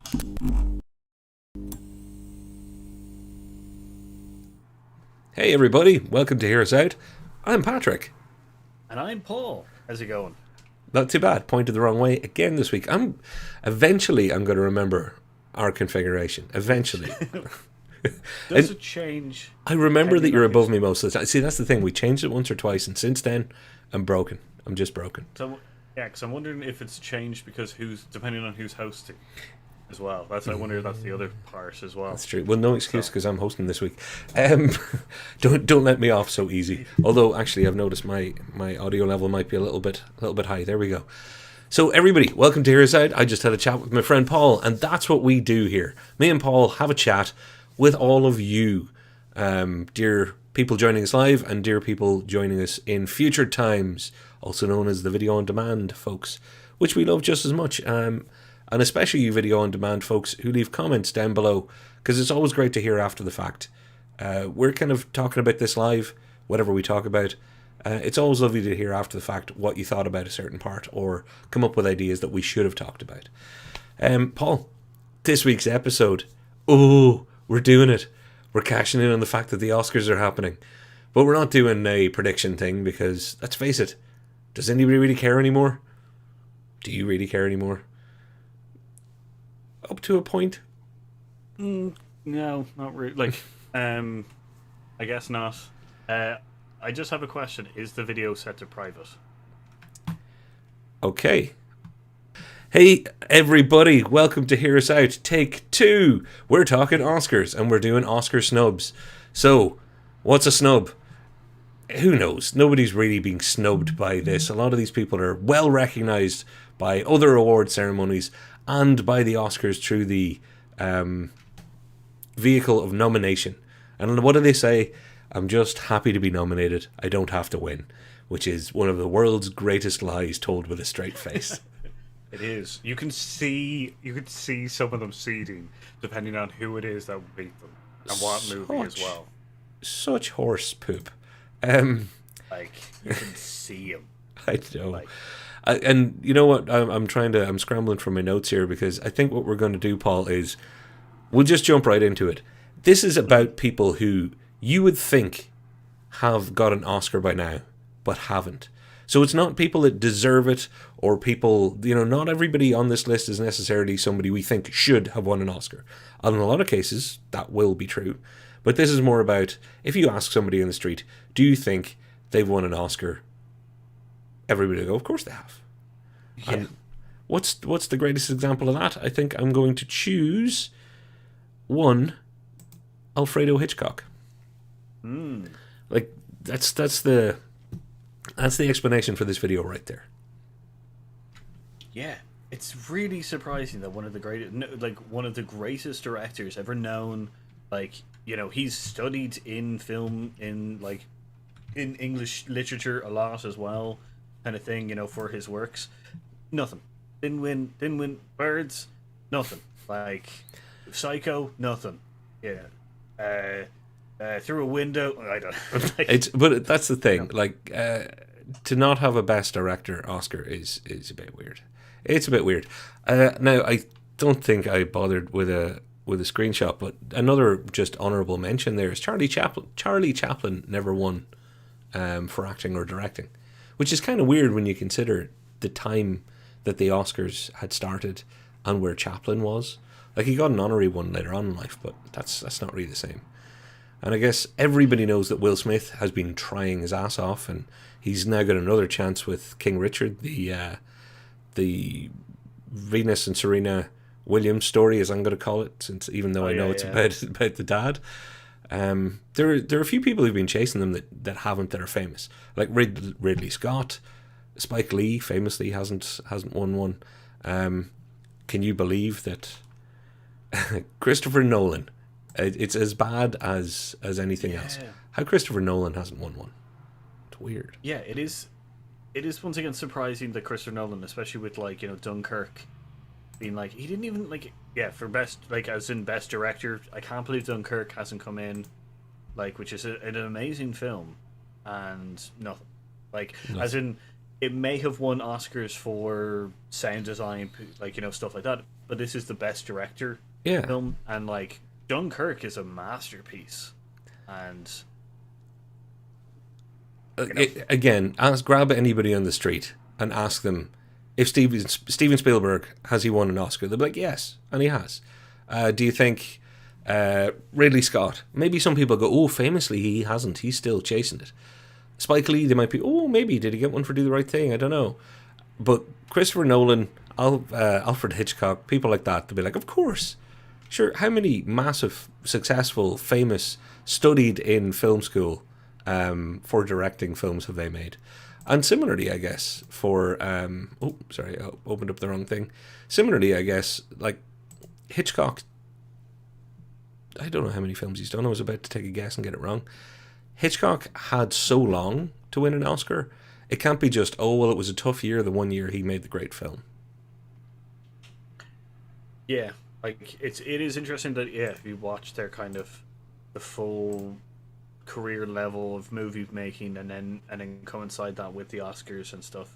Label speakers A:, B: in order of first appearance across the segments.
A: Hey everybody, welcome to Hear Us Out. I'm Patrick.
B: And I'm Paul. How's it going?
A: Not too bad, pointed the wrong way again this week. Eventually I'm going to remember our configuration. Eventually.
B: Does
A: And
B: it change
A: I remember that
B: depending
A: you're
B: on
A: above
B: who's...
A: me most of the time. See, that's the thing. We changed it once or twice, and since then, I'm broken. I'm just broken.
B: So, yeah, because I'm wondering if it's changed because depending on who's hosting as well. I wonder if that's the other part as well.
A: That's true. Well, no excuse
B: So,
A: because I'm hosting this week. Um, don't let me off so easy. Although actually, I've noticed my audio level might be a little bit high. There we go. So everybody, welcome to Hear Us Out. I just had a chat with my friend Paul, and that's what we do here. Me and Paul have a chat with all of you, dear people joining us live and dear people joining us in future times, also known as the video on demand folks, which we love just as much. And especially you video on demand folks who leave comments down below, because it's always great to hear after the fact. We're kind of talking about this live, whatever we talk about. It's always lovely to hear after the fact what you thought about a certain part or come up with ideas that we should have talked about. Paul, this week's episode, we're doing it. We're cashing in on the fact that the Oscars are happening. But we're not doing a prediction thing because, let's face it, does anybody really care anymore? Do you really care anymore? Up to a point.
B: no, not really. I guess not. I just have a question. Is the video set to private?
A: Okay. Hey everybody, welcome to Hear Us Out. Take 2. We're talking Oscars and we're doing Oscar snubs. So, what's a snub? Who knows? Nobody's really being snubbed by this. A lot of these people are well recognized by other award ceremonies and by the Oscars through the vehicle of nomination. And what do they say? I'm just happy to be nominated. I don't have to win, which is one of the world's greatest lies told with a straight face.
B: It is. You can see some of them seeding depending on who it is that will beat them and what movie as well.
A: Such horse poop.
B: Like you can see them.
A: I know.
B: Like,
A: And you know what? I'm scrambling for my notes here because I think what we're going to do, Paul, is we'll just jump right into it. This is about people who you would think have got an Oscar by now, but haven't. So it's not people that deserve it or people, not everybody on this list is necessarily somebody we think should have won an Oscar. And in a lot of cases, that will be true. But this is more about, if you ask somebody in the street, do you think they've won an Oscar? Everybody will go, of course they have.
B: yeah.
A: And what's the greatest example of that? I think I'm going to choose one, Alfredo Hitchcock. Like that's the explanation for this video right there.
B: Yeah, it's really surprising that one of the greatest directors ever known, he's studied in film in English literature a lot as well, kind of thing, for his works. Nothing. Didn't win Birds, nothing. Like Psycho, nothing. Yeah. Through a window, I don't know.
A: But that's the thing. To not have a Best Director Oscar is a bit weird. It's a bit weird. Now I don't think I bothered with a screenshot, but another just honourable mention there is Charlie Chaplin. Charlie Chaplin never won for acting or directing, which is kind of weird when you consider the time that the Oscars had started and where Chaplin was. Like he got an honorary one later on in life, but that's not really the same. And I guess everybody knows that Will Smith has been trying his ass off, and he's now got another chance with King Richard, the Venus and Serena Williams story, as I'm going to call it, since even though I know it's about the dad. There are a few people who've been chasing them that haven't, that are famous, like Ridley Scott, Spike Lee famously hasn't won one. Can you believe that Christopher Nolan? It's as bad as anything else. How Christopher Nolan hasn't won one? It's weird.
B: Yeah, it is. It is once again surprising that Christopher Nolan, especially with Dunkirk, being he didn't even for best as in best director. I can't believe Dunkirk hasn't come in, which is an amazing film, and nothing.
A: Nothing.
B: As in, it may have won Oscars for sound design, stuff like that. but this is the best director
A: Yeah.
B: film, and like Dunkirk is a masterpiece, and
A: Again, grab anybody on the street and ask them if Steven Spielberg, has he won an Oscar? They'll be like, yes, and he has. Do you think Ridley Scott? Maybe some people go, oh, famously he hasn't. He's still chasing it. Spike Lee, they might be, oh, maybe did he get one for Do the Right Thing? I don't know. But Christopher Nolan, Alfred Hitchcock, people like that, they'll be like, of course. Sure, how many massive, successful, famous, studied in film school for directing films have they made? And similarly, I guess, for... oh, sorry, I opened up the wrong thing. Similarly, I guess, like, Hitchcock... I don't know how many films he's done. I was about to take a guess and get it wrong. Hitchcock had so long to win an Oscar. It can't be just, oh, well, it was a tough year, the one year he made the great film.
B: yeah, like it is interesting that if you watch their kind of the full career level of movie making, and then coincide that with the Oscars and stuff,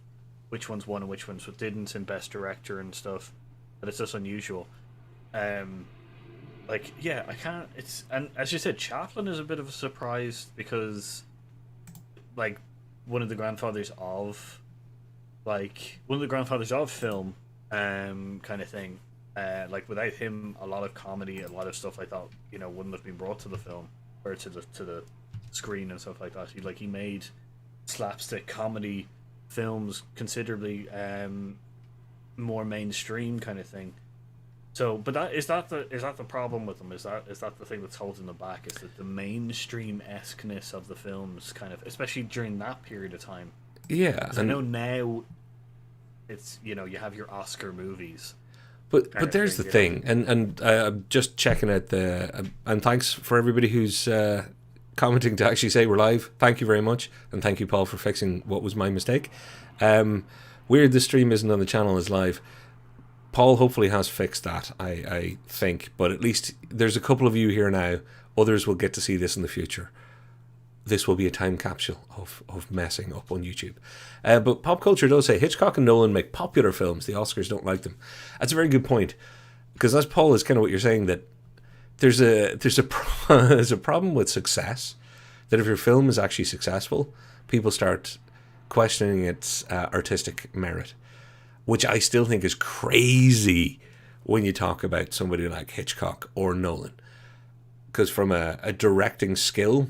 B: which ones won and which ones didn't in Best Director and stuff, but it's just unusual. Like, yeah, I can't. It's, and as you said, Chaplin is a bit of a surprise because, like, one of the grandfathers of film, kind of thing. Like, without him, a lot of comedy, a lot of stuff I thought, wouldn't have been brought to the film or to the screen and stuff like that. He made slapstick comedy films considerably more mainstream kind of thing. So, but is that the problem with them? Is that the thing that's holding them back? Is that the mainstream-esqueness of the films, kind of, especially during that period of time?
A: Yeah,
B: I know now it's you have your Oscar movies.
A: But there's the thing, and I'm just checking out and thanks for everybody who's commenting to actually say we're live. Thank you very much, and thank you, Paul, for fixing what was my mistake. Weird, the stream isn't on the channel is live. Paul hopefully has fixed that, I think, but at least there's a couple of you here now. Others will get to see this in the future. This will be a time capsule of messing up on YouTube. But Popculture does say Hitchcock and Nolan make popular films. The Oscars don't like them. That's a very good point, because as Paul is kind of what you're saying, that there's a problem with success. That if your film is actually successful, people start questioning its artistic merit, which I still think is crazy when you talk about somebody like Hitchcock or Nolan. Because from a directing skill,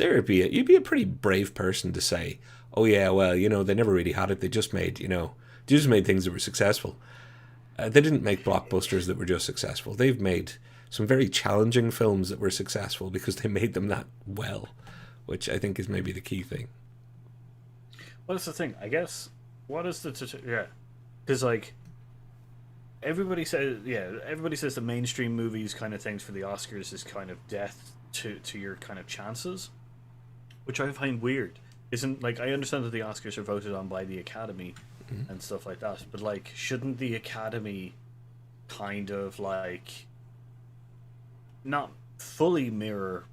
A: you'd be a pretty brave person to say, oh yeah, well, they never really had it. They just made things that were successful. They didn't make blockbusters that were just successful. They've made some very challenging films that were successful because they made them that well, which I think is maybe the key thing.
B: Well, that's the thing, I guess. What is because like everybody says the mainstream movies kind of things for the Oscars is kind of death to your kind of chances, which I find weird. Isn't, like, I understand that the Oscars are voted on by the Academy and stuff like that, but like, shouldn't the Academy kind of like not fully mirror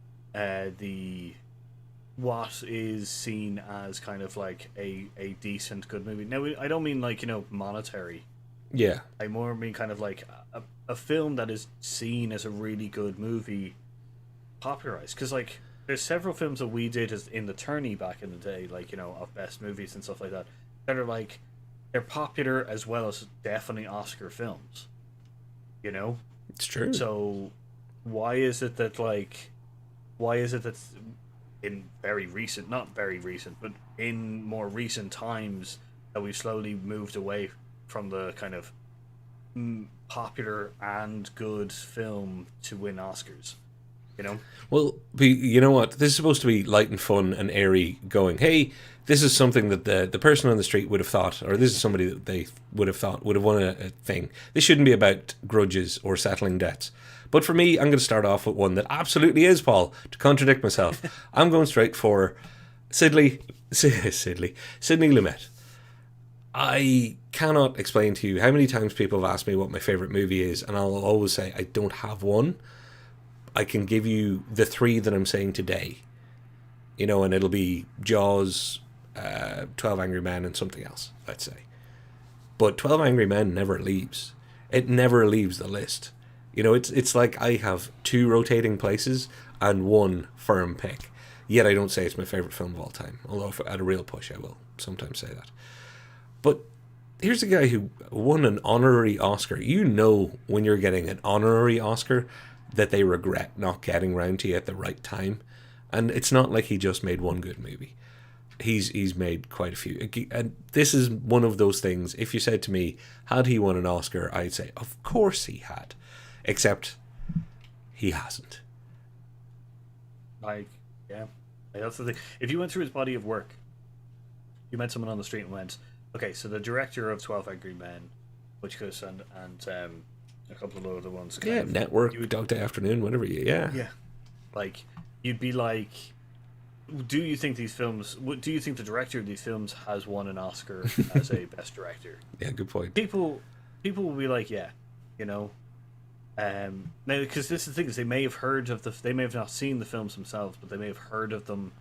B: what is seen as kind of like a decent good movie? Now, I don't mean like monetary.
A: Yeah,
B: I more mean kind of like a film that is seen as a really good movie popularized, because like there's several films that we did as in the tourney back in the day, like of best movies and stuff like that, that are like, they're popular as well as definitely Oscar films.
A: it's true.
B: So why is it that in not very recent, but in more recent times that we've slowly moved away from the kind of popular and good film to win Oscars?
A: Well, you know what? This is supposed to be light and fun and airy, going, hey, this is something that the person on the street would have thought, or this is somebody that they would have thought would have won a thing. This shouldn't be about grudges or settling debts. But for me, I'm going to start off with one that absolutely is, Paul, to contradict myself. I'm going straight for Sidney Lumet. I cannot explain to you how many times people have asked me what my favourite movie is, and I'll always say I don't have one. I can give you the three that I'm saying today, and it'll be Jaws, 12 Angry Men, and something else, let's say. But 12 Angry Men never leaves. it never leaves the list. You know, it's like I have 2 rotating places and 1 firm pick. Yet I don't say it's my favorite film of all time. Although if at a real push, I will sometimes say that. But here's a guy who won an honorary Oscar. You know when you're getting an honorary Oscar that they regret not getting round to you at the right time. And it's not like he just made one good movie. He's made quite a few. And this is one of those things, if you said to me, had he won an Oscar, I'd say, of course he had. Except he hasn't.
B: Like, yeah. That's the thing. If you went through his body of work, you met someone on the street and went, okay, so the director of 12 Angry Men, Hitchcock and a couple of other ones.
A: Yeah, Network, Dog Day Afternoon, whatever you, yeah.
B: Yeah. Like, you'd be like, do you think these films, do you think the director of these films has won an Oscar as a best director?
A: Yeah, good point.
B: People will be like, yeah, you know. Now, because this is the thing, is they may have heard of they may have not seen the films themselves, but they may have heard of them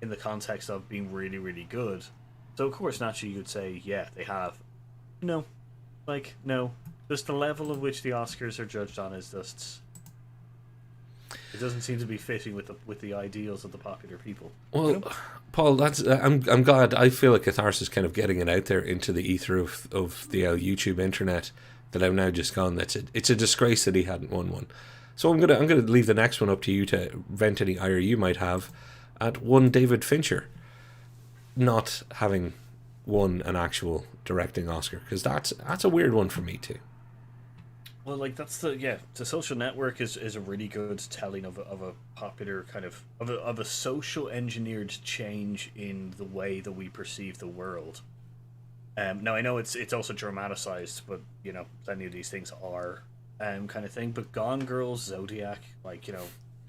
B: in the context of being really, really good. So, of course, naturally, you could say, yeah, they have. No. Like, no. Just the level of which the Oscars are judged on is just... It doesn't seem to be fitting with the ideals of the popular people.
A: Well,
B: you know?
A: Paul, that's I'm glad. I feel like Catharsis kind of getting it out there into the ether of the YouTube internet that I've now just gone. It's a disgrace that he hadn't won one. So I'm gonna leave the next one up to you to vent any ire you might have at one David Fincher not having won an actual directing Oscar, because that's a weird one for me too.
B: Well, like that's the Social Network is a really good telling of a popular kind of a social engineered change in the way that we perceive the world. Now I know it's also dramatized, but you know plenty of these things are kind of thing. But Gone Girl, Zodiac, like you know,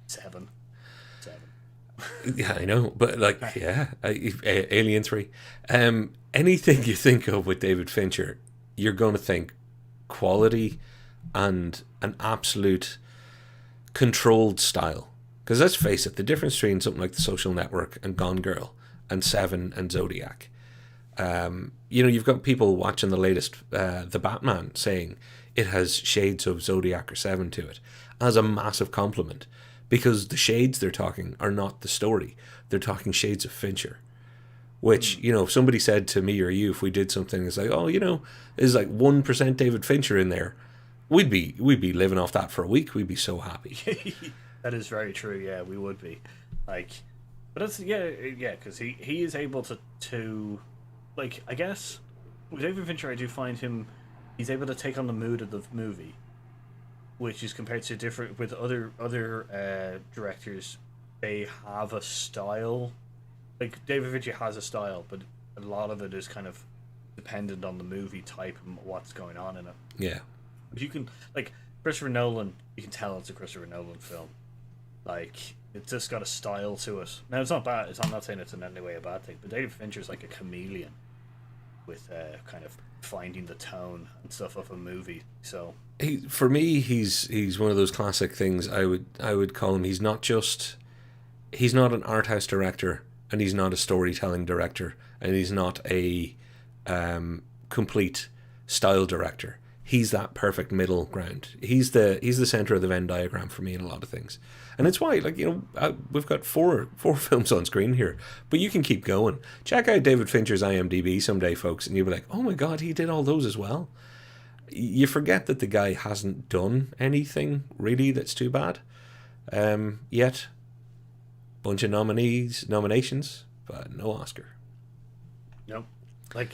B: seven.
A: Yeah, I know, but like Alien 3. Anything you think of with David Fincher, you're going to think quality and an absolute controlled style. Because let's face it, the difference between something like The Social Network and Gone Girl and Seven and Zodiac, you know, you've got people watching the latest The Batman saying it has shades of Zodiac or Seven to it as a massive compliment, because the shades they're talking are not the story. They're talking shades of Fincher. Which, you know, if somebody said to me or you, if we did something, it's like, oh, you know, there's like 1% David Fincher in there, we'd be living off that for a week. We'd be so happy.
B: That is very true. Yeah, we would be. Like, but that's because he is able to like, I guess with David Fincher, I do find he's able to take on the mood of the movie, which is compared to different with other directors. They have a style. Like David Fincher has a style, but a lot of it is kind of dependent on the movie type and what's going on in it.
A: Yeah.
B: But you can, like, Christopher Nolan, you can tell it's a Christopher Nolan film. Like, it's just got a style to it. Now, it's not bad. I'm not saying it's in any way a bad thing, but David Fincher's like a chameleon with kind of finding the tone and stuff of a movie. So
A: for me, he's one of those classic things. I would call him. He's not an art house director, and he's not a storytelling director, and he's not a complete style director. He's that perfect middle ground. He's the center of the Venn diagram for me in a lot of things, and it's why, like, you know, we've got four films on screen here, but you can keep going. Check out David Fincher's IMDb someday, folks, and you'll be like, oh my god, he did all those as well. You forget that the guy hasn't done anything really that's too bad yet. Bunch of nominations, but no Oscar.
B: No, like,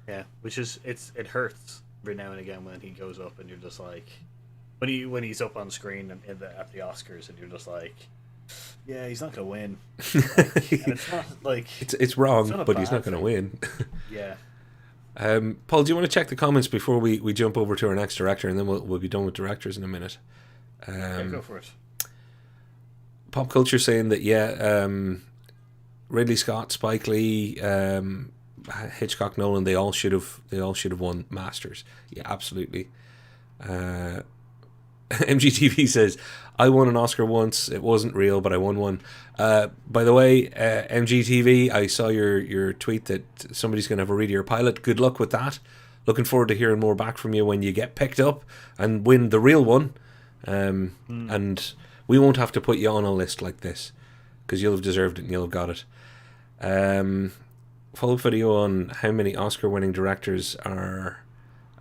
B: yeah, which is it hurts every now and again when he goes up and you're just like, when he's up on screen and at the Oscars and you're just like, yeah, he's not gonna win. Like, and it's not like
A: it's wrong, but he's not gonna win.
B: Yeah.
A: Paul, do you want to check the comments before we jump over to our next director, and then we'll be done with directors in a minute?
B: Yeah, go for it.
A: Popculture saying that Ridley Scott, Spike Lee, Hitchcock, Nolan, they all should have won Masters. Yeah, absolutely. MGTV says, I won an Oscar once. It wasn't real, but I won one. By the way, MGTV, I saw your tweet that somebody's going to have a read of your pilot. Good luck with that. looking forward to hearing more back from you when you get picked up and win the real one. And we won't have to put you on a list like this because you'll have deserved it and you'll have got it. Follow-up video on how many Oscar-winning directors are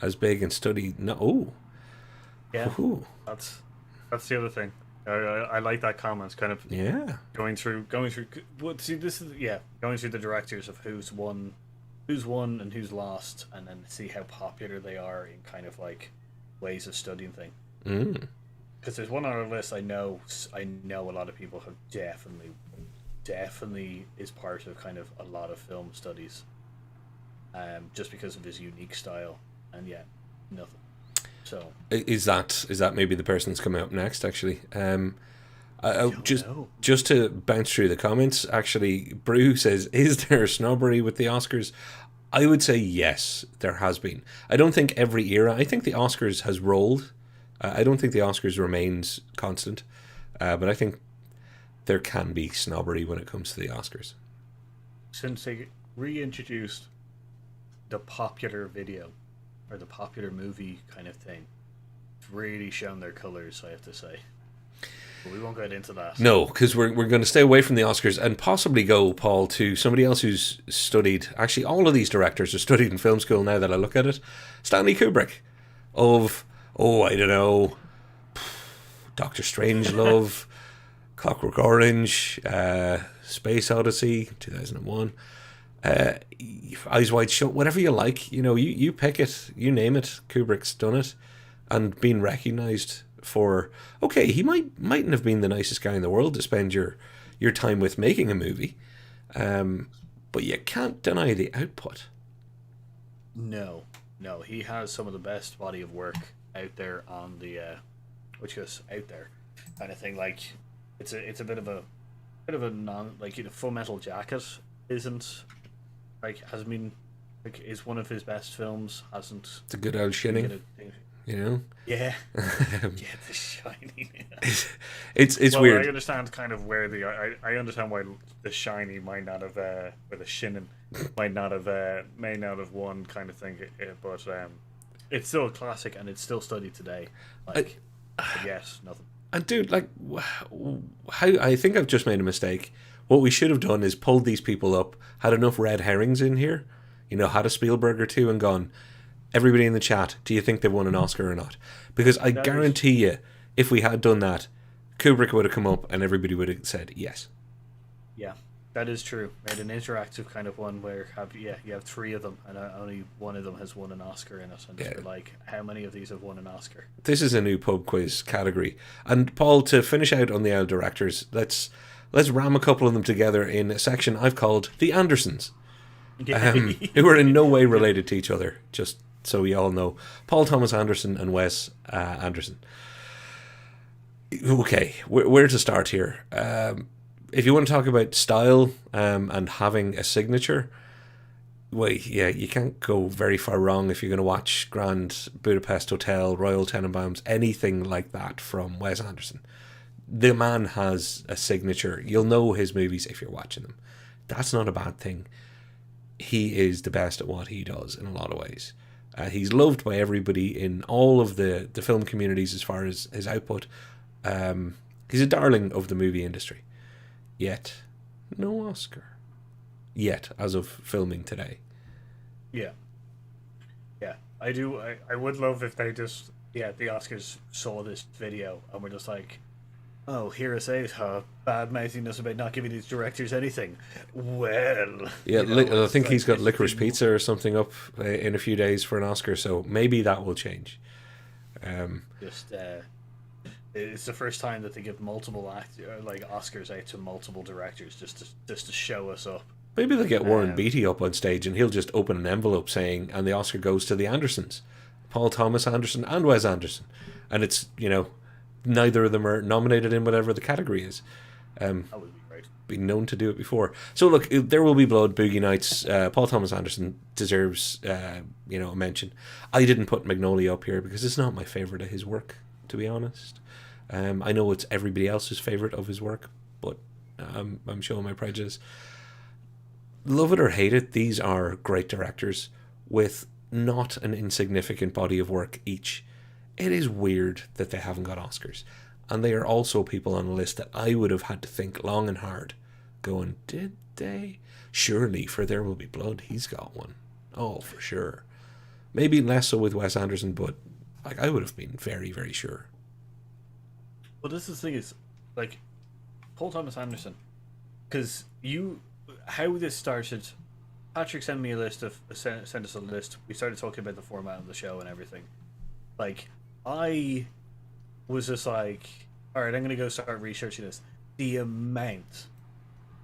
A: as big and studied. No, oh,
B: yeah, ooh. That's the other thing. I like that comment. Kind of going through. But see, this is going through the directors of who's won and who's lost, and then see how popular they are in kind of like ways of studying things. Because there's one on our list I know a lot of people have definitely is part of kind of a lot of film studies, just because of his unique style, and nothing. So
A: is that maybe the person that's coming up next? Actually, just to bounce through the comments. Actually, Brew says, "Is there snobbery with the Oscars?" I would say yes, there has been. I don't think every era. I think the Oscars has rolled. I don't think the Oscars remains constant, but I think there can be snobbery when it comes to the Oscars.
B: Since they reintroduced the popular video or the popular movie kind of thing, it's really shown their colours, I have to say. But we won't get into that.
A: No, because we're going to stay away from the Oscars and possibly go, Paul, to somebody else who's studied. Actually, all of these directors are studied in film school now that I look at it. Stanley Kubrick of, I don't know, Doctor Strangelove, Clockwork Orange, Space Odyssey, 2001, Eyes Wide Shut, whatever you like. You pick it, you name it. Kubrick's done it and been recognised for, he mightn't have been the nicest guy in the world to spend your time with making a movie, but you can't deny the output.
B: No, he has some of the best body of work out there on the which goes out there kind of thing. Like it's a bit of a non, like, Full Metal Jacket isn't like, has been like, is one of his best films, hasn't.
A: It's a good old shinning.
B: Yeah. The Shining.
A: It's weird.
B: I understand kind of where I understand why The Shining might not have or The Shinin may not have won kind of thing, but it's still a classic and it's still studied today. Like, yes, nothing.
A: And dude, like, how I think I've just made a mistake. What we should have done is pulled these people up, had enough red herrings in here, had a Spielberg or two, and gone, everybody in the chat, do you think they've won an Oscar or not? Because I guarantee you, if we had done that, Kubrick would have come up and everybody would have said yes.
B: Yeah, that is true. Made an interactive kind of one where you have three of them and only one of them has won an Oscar in it. And you're like, how many of these have won an Oscar?
A: This is a new pub quiz category. And Paul, to finish out on the old directors, let's ram a couple of them together in a section I've called The Andersons, who are in no way related to each other, just so we all know. Paul Thomas Anderson and Wes Anderson. Okay, where to start here? If you want to talk about style and having a signature, you can't go very far wrong if you're going to watch Grand Budapest Hotel, Royal Tenenbaums, anything like that from Wes Anderson. The man has a signature. You'll know his movies if you're watching them. That's not a bad thing. He is the best at what he does in a lot of ways. He's loved by everybody in all of the film communities as far as his output. He's a darling of the movie industry. Yet, no Oscar. Yet, as of filming today.
B: Yeah. I do. I would love if they just, the Oscars saw this video and were just like, oh, here is bad mouthiness about not giving these directors anything. Well,
A: I think he's got Licorice Pizza or something up in a few days for an Oscar, so maybe that will change.
B: It's the first time that they give multiple Oscars out to multiple directors just to show us up.
A: Maybe they'll get Warren Beatty up on stage and he'll just open an envelope saying, and the Oscar goes to the Andersons, Paul Thomas Anderson and Wes Anderson, and it's neither of them are nominated in whatever the category is.
B: That would be great.
A: Been known to do it before. So look, There Will Be Blood, Boogie Nights, Paul Thomas Anderson deserves a mention. I didn't put Magnolia up here because it's not my favourite of his work, to be honest. I know it's everybody else's favourite of his work, but I'm showing my prejudice. Love it or hate it, these are great directors with not an insignificant body of work each. It is weird that they haven't got Oscars. And they are also people on the list that I would have had to think long and hard, going, did they? Surely for There Will Be Blood, he's got one. Oh, for sure. Maybe less so with Wes Anderson, but like I would have been very, very sure.
B: Well, this is the thing is, like, Paul Thomas Anderson, because how this started. Patrick sent me a list sent us a list. We started talking about the format of the show and everything. Like, I was just like, all right, I'm gonna go start researching this. The amount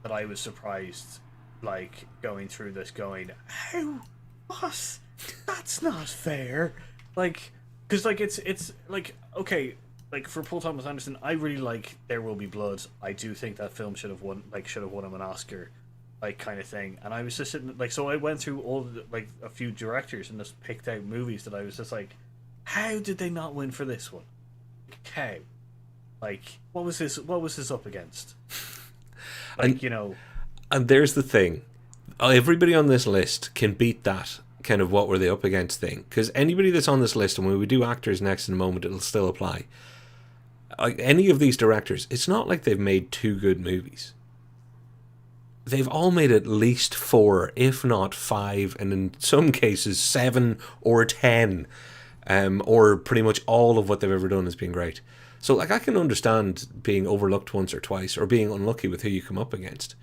B: that I was surprised, like, going through this, going, how? What? That's not fair. Like, because like it's like, okay, like for Paul Thomas Anderson, I really like There Will Be Blood. I do think that film should have won him an Oscar, like, kind of thing. And I was just sitting, like, so I went through like a few directors and just picked out movies that I was just like, how did they not win for this one? How? Like, what was this up against? Like,
A: and,
B: you know.
A: And there's the thing. Everybody on this list can beat that kind of what were they up against thing. Because anybody that's on this list, and when we do actors next in a moment, it'll still apply. Like, any of these directors, it's not like they've made 2 good movies. They've all made at least 4, if not 5, and in some cases 7 or 10. Or pretty much all of what they've ever done has been great. So, like, I can understand being overlooked once or twice, or being unlucky with who you come up against.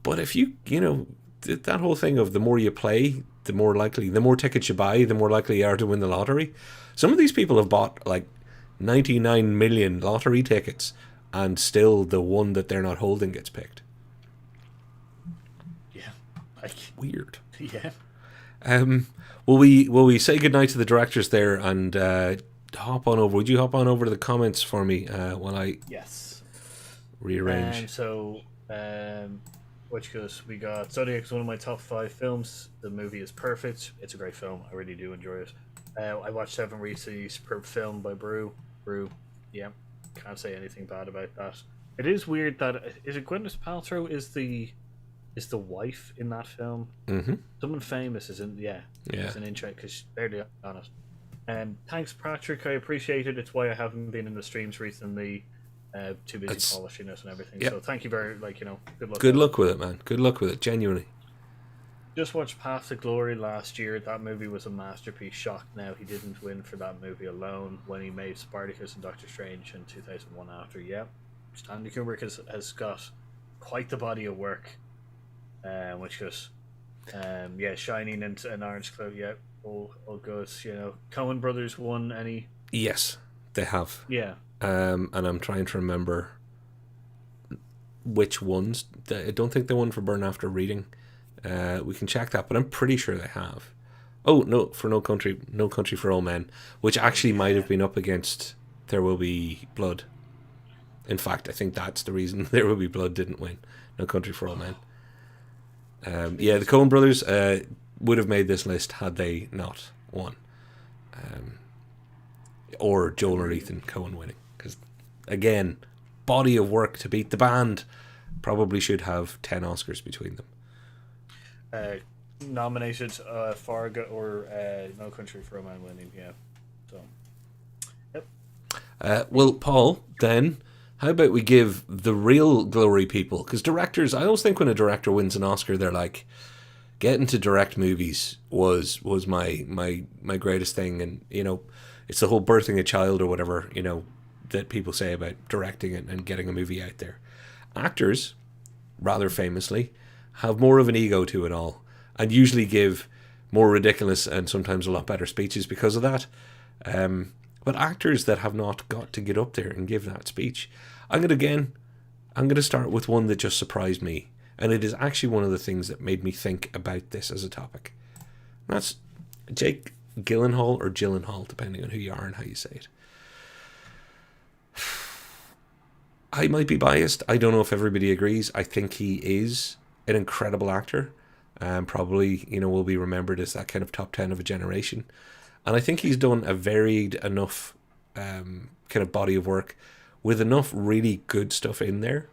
A: But if you know, that whole thing of the more you play, the more tickets you buy, the more likely you are to win the lottery. Some of these people have bought like 99 million lottery tickets, and still the one that they're not holding gets picked.
B: Yeah, like,
A: weird.
B: Yeah.
A: Will we say goodnight to the directors there and hop on over? Would you hop on over to the comments for me while I rearrange?
B: Which goes, we got Zodiac is one of my top 5 films. The movie is perfect. It's a great film. I really do enjoy it. I watched 7 recently. Superb film by Brew. Yeah, can't say anything bad about that. It is weird that is it Gwyneth Paltrow is the wife in that film.
A: Mm-hmm.
B: Someone famous is in It's an intro because she's barely on it. Thanks, Patrick. I appreciate it. It's why I haven't been in the streams recently. Too busy polishing it and everything. Yep. So thank you very, good luck.
A: Good luck with it, man. Good luck with it, genuinely.
B: Just watched Path to Glory last year. That movie was a masterpiece. Shocked now he didn't win for that movie alone when he made Spartacus and Doctor Strange in 2001 after. Yeah, Stanley Kubrick has got quite the body of work. Which goes, Shining and Orange Cloud. Yeah, all good. You know, Coen Brothers won any?
A: Yes, they have.
B: Yeah.
A: And I'm trying to remember which ones. I don't think they won for Burn After Reading. We can check that, but I'm pretty sure they have. Oh, no, for No Country for Old Men, which actually might have been up against There Will Be Blood. In fact, I think that's the reason There Will Be Blood didn't win. No Country for Old Men. The Coen Brothers would have made this list had they not won. Or Joel or Ethan Coen winning. Because, again, body of work to beat the band. Probably should have 10 Oscars between them.
B: Nominated Fargo or No Country for Old Men winning, yeah. So, yep.
A: Well, Paul, then, how about we give the real glory people? Because directors, I always think when a director wins an Oscar, they're like, getting to direct movies was my greatest thing. And, you know, it's the whole birthing a child or whatever, you know, that people say about directing it and getting a movie out there. Actors, rather famously, have more of an ego to it all and usually give more ridiculous and sometimes a lot better speeches because of that. But actors that have not got to get up there and give that speech, I'm going to start with one that just surprised me. And it is actually one of the things that made me think about this as a topic. And that's Jake Gyllenhaal or Gyllenhaal, depending on who you are and how you say it. I might be biased. I don't know if everybody agrees. I think he is an incredible actor. Probably, you know, will be remembered as that kind of top 10 of a generation. And I think he's done a varied enough kind of body of work with enough really good stuff in there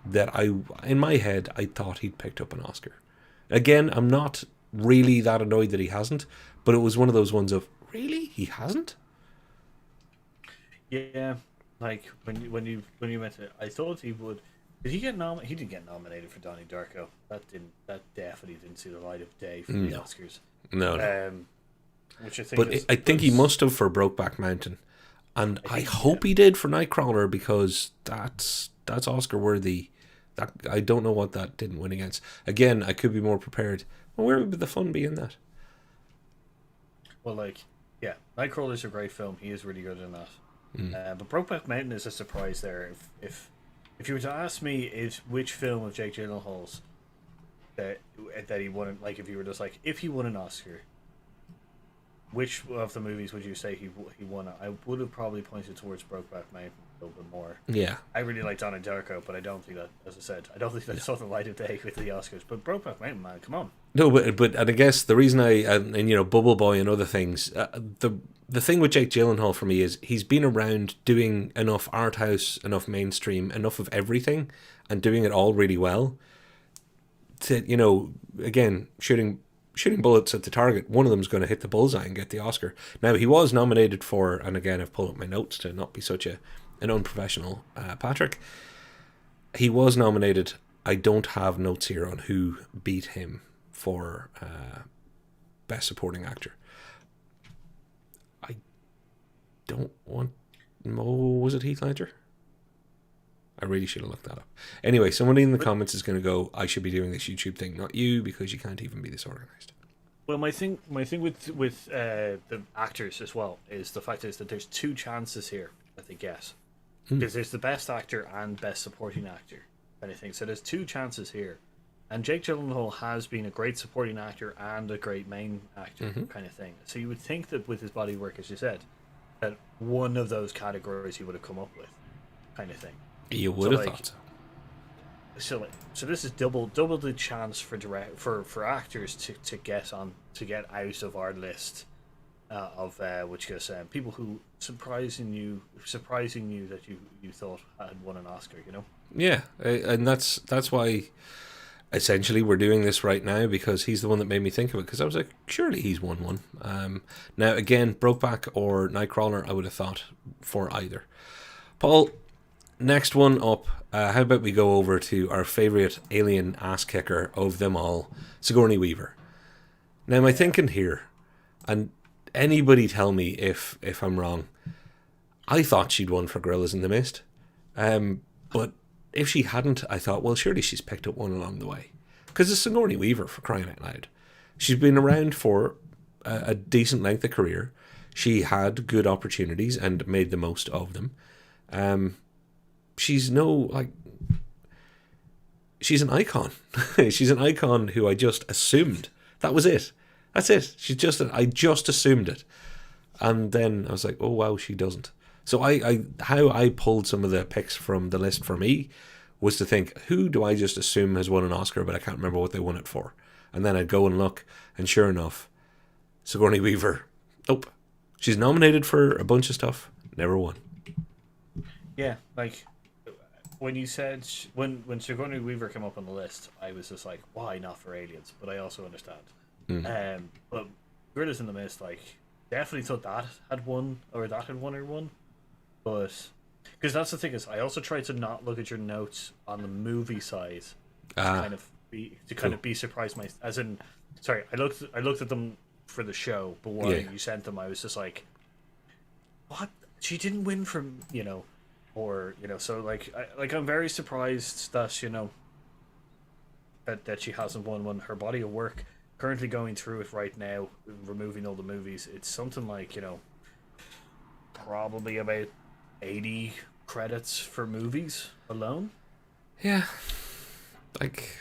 A: that in my head, I thought he'd picked up an Oscar. Again, I'm not really that annoyed that he hasn't, but it was one of those ones of, really? He hasn't?
B: Yeah, like when you mentioned it, I thought he would. Did he get He didn't get nominated for Donnie Darko. That didn't. That definitely didn't see the light of day for the Oscars.
A: No, no.
B: Which I think.
A: But I think he must have for Brokeback Mountain, and I hope he did for Nightcrawler, because that's Oscar worthy. That, I don't know what that didn't win against. Again, I could be more prepared. Well, where would the fun be in that?
B: Well, like, yeah, Nightcrawler's a great film. He is really good in that. But Brokeback Mountain is a surprise there. If you were to ask me which film of Jake Gyllenhaal's that he won, like, if you were just like, if he won an Oscar, which of the movies would you say he won? I would have probably pointed towards Brokeback Mountain a little bit more.
A: Yeah,
B: I really like Donnie Darko, but I don't think that, as I said, I don't think that saw the light of day with the Oscars. But Brokeback Mountain, man, come on.
A: no, but and I guess the reason and you know, Bubble Boy and other things, the thing with Jake Gyllenhaal for me is he's been around doing enough art house, enough mainstream, enough of everything, and doing it all really well. To, you know, again, shooting bullets at the target, one of them's going to hit the bullseye and get the Oscar. Now, he was nominated for, and again, I've pulled up my notes to not be such an unprofessional Patrick. He was nominated. I don't have notes here on who beat him for Best Supporting Actor. I don't want... was it Heath Ledger? I really should have looked that up. Anyway, somebody in the comments is going to go, I should be doing this YouTube thing, not you, because you can't even be this organized.
B: Well, my thing with the actors as well is the fact is that there's two chances here that they get. Because there's the best actor and best supporting actor kind of thing. So there's two chances here. And Jake Gyllenhaal has been a great supporting actor and a great main actor kind of thing. So you would think that with his body work, as you said, that one of those categories he would have come up with kind of thing.
A: You would have thought
B: so. So this is double the chance for actors to get out of our list of which is people who surprising you that you thought had won an Oscar. You know.
A: Yeah, and that's why essentially we're doing this right now, because he's the one that made me think of it, because I was like, surely he's won one. Now again, Brokeback or Nightcrawler, I would have thought for either. Paul, next one up, how about we go over to our favourite alien ass kicker of them all, Sigourney Weaver. Now my thinking here, and anybody tell me if I'm wrong, I thought she'd won for Gorillas in the Mist, but if she hadn't, I thought, well, surely she's picked up one along the way, because it's Sigourney Weaver, for crying out loud. She's been around for a decent length of career. She had good opportunities and made the most of them. She's she's an icon. She's an icon who I just assumed. That was it. That's it. I just assumed it. And then I was like, oh wow, she doesn't. So how I pulled some of the picks from the list for me was to think, who do I just assume has won an Oscar, but I can't remember what they won it for. And then I'd go and look, and sure enough, Sigourney Weaver, she's nominated for a bunch of stuff, never won. Yeah,
B: like when you said when Sigourney Weaver came up on the list, I was just like, why not for Aliens? But I also understand. But Gorillas in the Mist, like, definitely thought that had won or won. But because that's the thing is, I also tried to not look at your notes on the movie side to kind of be surprised. I looked at them for the show, but when you sent them, I was just like, what? She didn't win from so I'm very surprised that that she hasn't won one. Her body of work, currently going through it right now, removing all the movies, it's something like probably about 80 credits for movies alone.
A: Yeah, like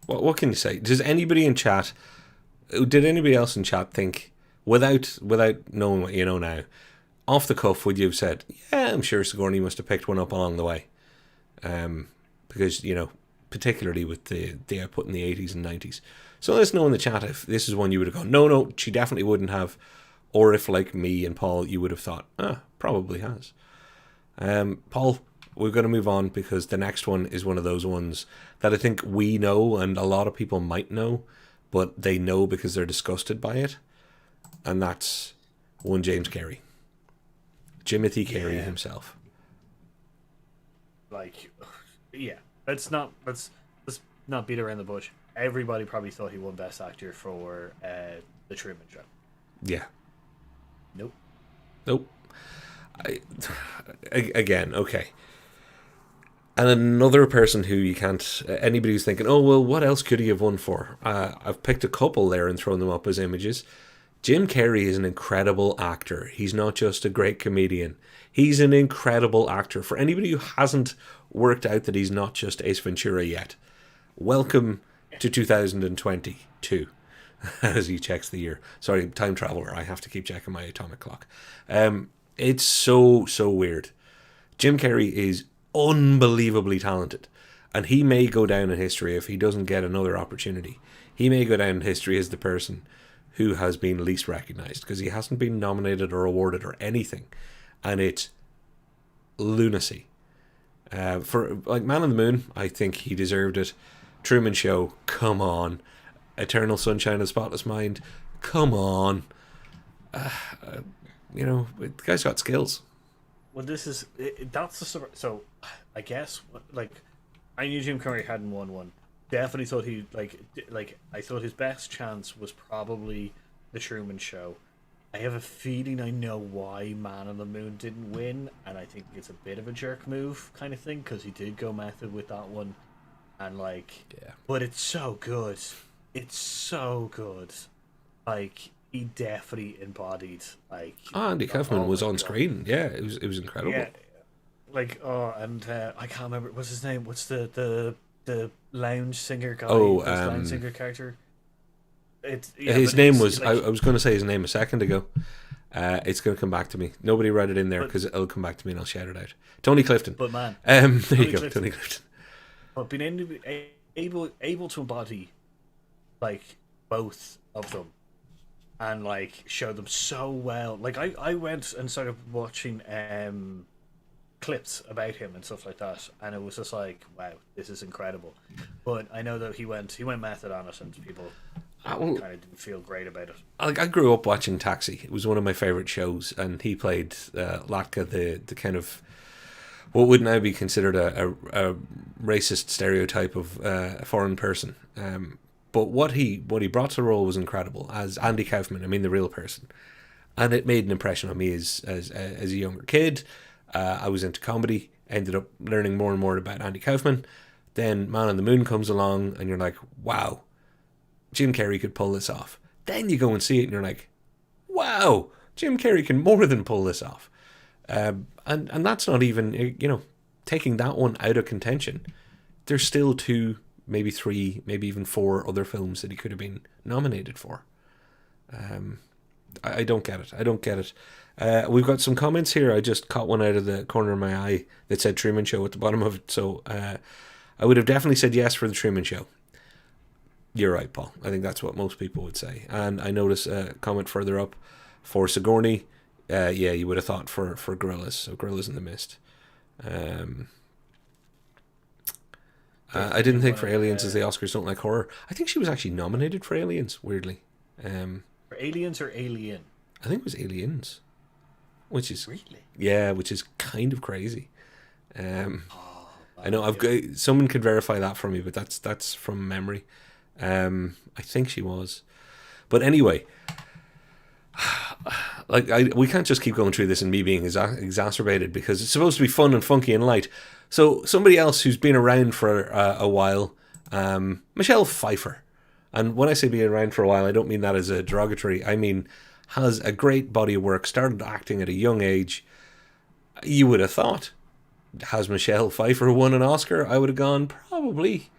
A: what can you say? Did anybody else in chat think, without knowing what you know now, off the cuff, would you have said, yeah, I'm sure Sigourney must have picked one up along the way, because particularly with the output in the 80s and 90s. So let us know in the chat if this is one you would have gone, no, she definitely wouldn't have, or if, like me and Paul, you would have thought, probably has. Paul, we're going to move on, because the next one is one of those ones that I think we know and a lot of people might know, but they know because they're disgusted by it, and that's one James Carrey, Jimothy Carrey himself.
B: Like, yeah, let's not beat around the bush. Everybody probably thought he won Best Actor for The Truman Show.
A: Yeah.
B: Nope.
A: Again, okay. And another person who you can't... Anybody who's thinking, oh, well, what else could he have won for? I've picked a couple there and thrown them up as images. Jim Carrey is an incredible actor. He's not just a great comedian. He's an incredible actor. For anybody who hasn't worked out that he's not just Ace Ventura yet, welcome to 2022, as he checks the year. Sorry, time traveler. I have to keep checking my atomic clock. It's so weird. Jim Carrey is unbelievably talented, and he may go down in history if he doesn't get another opportunity. He may go down in history as the person who has been least recognized because he hasn't been nominated or awarded or anything, and it's lunacy. For like Man on the Moon, I think he deserved it. Truman Show, come on. Eternal Sunshine of the Spotless Mind, come on. The guy's got skills.
B: Well, that's the so I guess like I knew Jim Carrey hadn't won one. Definitely thought he like I thought his best chance was probably The Truman Show. I have a feeling I know why Man on the Moon didn't win, and I think it's a bit of a jerk move kind of thing because he did go method with that one, and but it's so good. It's so good. Like, he definitely embodied
A: Andy Kaufman was on screen. Yeah, it was incredible. Yeah,
B: I can't remember what's his name. What's the lounge singer guy? Lounge singer character.
A: His name was. I was going to say his name a second ago. It's going to come back to me. Nobody write it in there because it'll come back to me and I'll shout it out. Tony Clifton.
B: But man,
A: there you go, Tony Clifton.
B: But being able to embody both of them and show them so well. I went and started watching clips about him and stuff like that, and it was just like, wow, this is incredible. But I know that he went method on it, and people kind of didn't feel great about it.
A: I grew up watching Taxi. It was one of my favorite shows, and he played Latka, the kind of what would now be considered a racist stereotype of a foreign person. But what he brought to the role was incredible as Andy Kaufman. I mean, the real person, and it made an impression on me as a younger kid. I was into comedy. Ended up learning more and more about Andy Kaufman. Then Man on the Moon comes along, and you're like, wow, Jim Carrey could pull this off. Then you go and see it, and you're like, wow, Jim Carrey can more than pull this off. And that's not even, taking that one out of contention. There's still 2, maybe 3, maybe even 4 other films that he could have been nominated for. I don't get it. I don't get it. We've got some comments here. I just caught one out of the corner of my eye that said Truman Show at the bottom of it. So I would have definitely said yes for the Truman Show. You're right, Paul. I think that's what most people would say. And I notice a comment further up for Sigourney. You would have thought for Gorillas. So Gorillas in the Mist. I didn't think for Aliens, as the Oscars don't like horror. I think she was actually nominated for Aliens, weirdly.
B: For Aliens or Alien?
A: I think it was Aliens. Which is
B: really?
A: Yeah, which is kind of crazy. I know someone could verify that for me, but that's from memory. I think she was. But anyway, we can't just keep going through this and me being exacerbated because it's supposed to be fun and funky and light. So somebody else who's been around for a while, Michelle Pfeiffer. And when I say being around for a while, I don't mean that as a derogatory. I mean has a great body of work, started acting at a young age. You would have thought, has Michelle Pfeiffer won an Oscar? I would have gone, probably.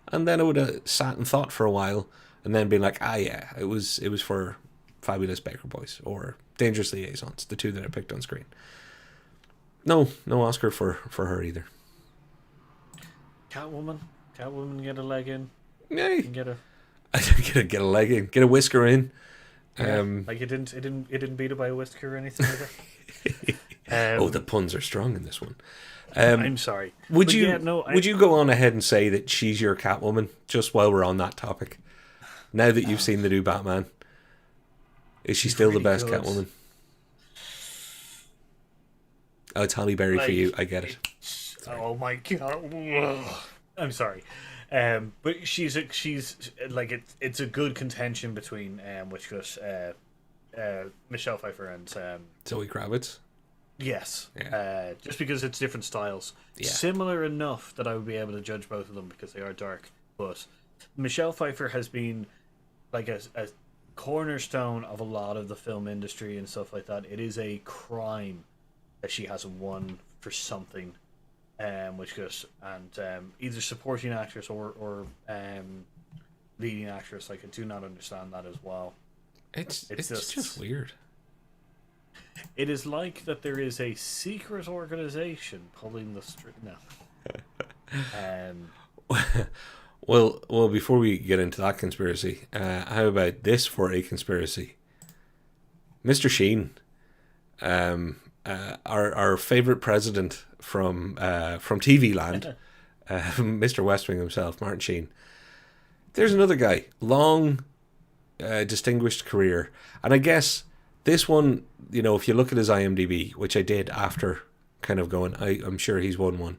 A: And then I would have sat and thought for a while and then been like, yeah, it was for Fabulous Baker Boys or Dangerous Liaisons, the 2 that I picked on screen. No Oscar for her either.
B: Catwoman get a leg in.
A: Yeah,
B: get a
A: get a leg in, get a whisker in.
B: It didn't beat it by a whisker or anything like that.
A: The puns are strong in this one.
B: I'm sorry.
A: Would you go on ahead and say that she's your Catwoman just while we're on that topic? Now that you've seen the new Batman, is she still
B: really
A: the best
B: good.
A: Catwoman? Oh, it's Halle Berry for you. I get it.
B: Oh my god! I'm sorry, but she's like it's a good contention between which goes Michelle Pfeiffer and
A: Zoe Kravitz.
B: yes,
A: Yeah.
B: just because it's different styles,
A: Yeah.
B: similar enough that I would be able to judge both of them because they are dark. But Michelle Pfeiffer has been like a cornerstone of a lot of the film industry and stuff like that. It is a crime that she hasn't won for something, which goes and either supporting actress or leading actress. Like I do not understand that as well.
A: It's just weird.
B: It is like that there is a secret organization pulling the string. No.
A: Well, before we get into that conspiracy, how about this for a conspiracy? Mr. Sheen, our favorite president from TV land, Mr. West Wing himself, Martin Sheen. There's another guy, long, distinguished career, and I guess this one, if you look at his IMDb, which I did after kind of going, I'm sure he's won one,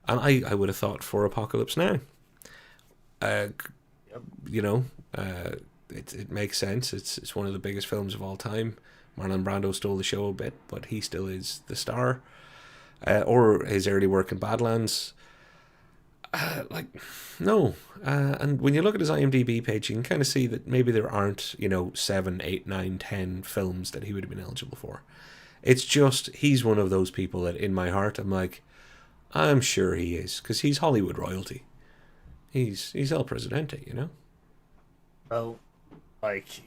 A: and I would have thought for Apocalypse Now.
B: Yep.
A: It makes sense. It's one of the biggest films of all time. Marlon Brando stole the show a bit, but he still is the star. Or his early work in Badlands. No. And when you look at his IMDb page, you can kind of see that maybe there aren't, 7, 8, 9, 10 films that he would have been eligible for. It's just, he's one of those people that in my heart, I'm like, I'm sure he is, because he's Hollywood royalty. He's El Presidente,
B: Well,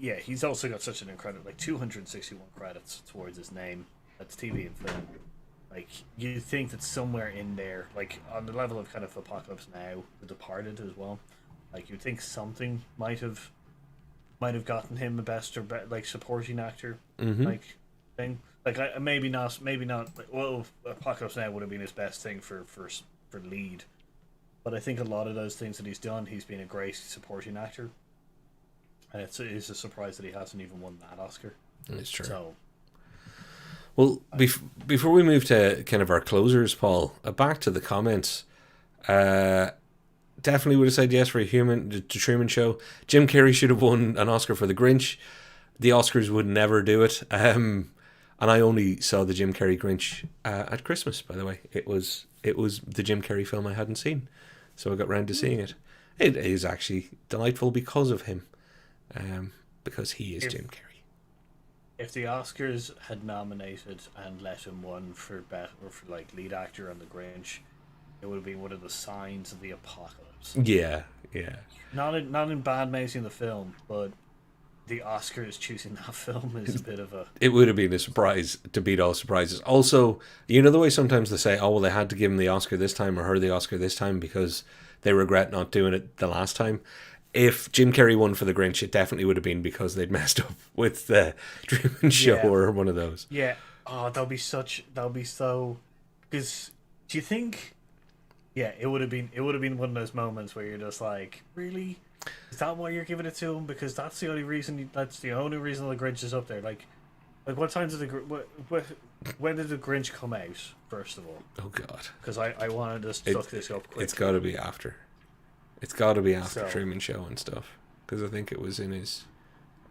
B: yeah, he's also got such an incredible 261 credits towards his name. That's TV and film. You think that somewhere in there, on the level of kind of Apocalypse Now, The Departed as well, you'd think something might have gotten him a best or supporting actor thing. Maybe not. Well, Apocalypse Now would have been his best thing for lead, but I think a lot of those things that he's done, he's been a great supporting actor, and it's a surprise that he hasn't even won that Oscar.
A: It's true.
B: So.
A: Well, before we move to kind of our closers, Paul, back to the comments. Definitely would have said yes for the Truman Show. Jim Carrey should have won an Oscar for The Grinch. The Oscars would never do it. And I only saw the Jim Carrey Grinch at Christmas, by the way. It was the Jim Carrey film I hadn't seen, so I got round to seeing it. It is actually delightful because of him, because he is Jim Carrey.
B: If the Oscars had nominated and let him win for lead actor on The Grinch, it would have been one of the signs of the apocalypse.
A: Yeah.
B: Not in bad mouthing the film, but the Oscars choosing that film is a bit of a.
A: It would have been a surprise to beat all surprises. Also, the way sometimes they say, "Oh well, they had to give him the Oscar this time or her the Oscar this time because they regret not doing it the last time." If Jim Carrey won for The Grinch, it definitely would have been because they'd messed up with the Truman Show or one of those.
B: Yeah. Oh, that'll be so. Because do you think? Yeah, it would have been one of those moments where you're just like, really? Is that why you're giving it to him? Because that's the only reason. That's the only reason The Grinch is up there. What time did when did The Grinch come out? First of all.
A: Oh God.
B: Because I wanted to suck this up quickly.
A: It's got to be after. It's got to be after Truman Show and stuff, because I think it was in his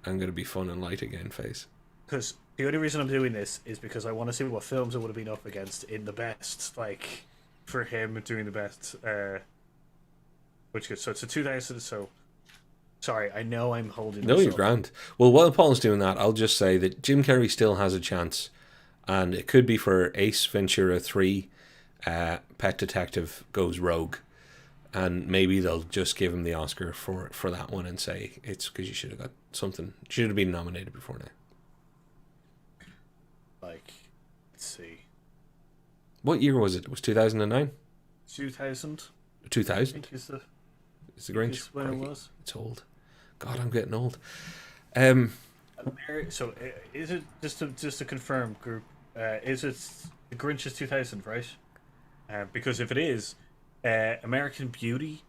A: "I'm going to be fun and light again" phase.
B: Because the only reason I'm doing this is because I want to see what films it would have been up against in the best, for him doing the best. Which good. So it's a 2000. So sorry, I know I'm holding.
A: No,
B: this
A: you're
B: up.
A: grand. Well, while Paul's doing that, I'll just say that Jim Carrey still has a chance, and it could be for Ace Ventura 3. Pet Detective goes rogue. And maybe they'll just give him the Oscar for that one and say it's because you should have got something. Should have been nominated before now.
B: Let's see.
A: What year was it? It was 2009?
B: 2000.
A: 2000?
B: I think is the
A: Grinch?
B: when it was.
A: It's old. God, I'm getting old.
B: So is it just to confirm, group? Is it The Grinch is 2000, right? Because if it is. American Beauty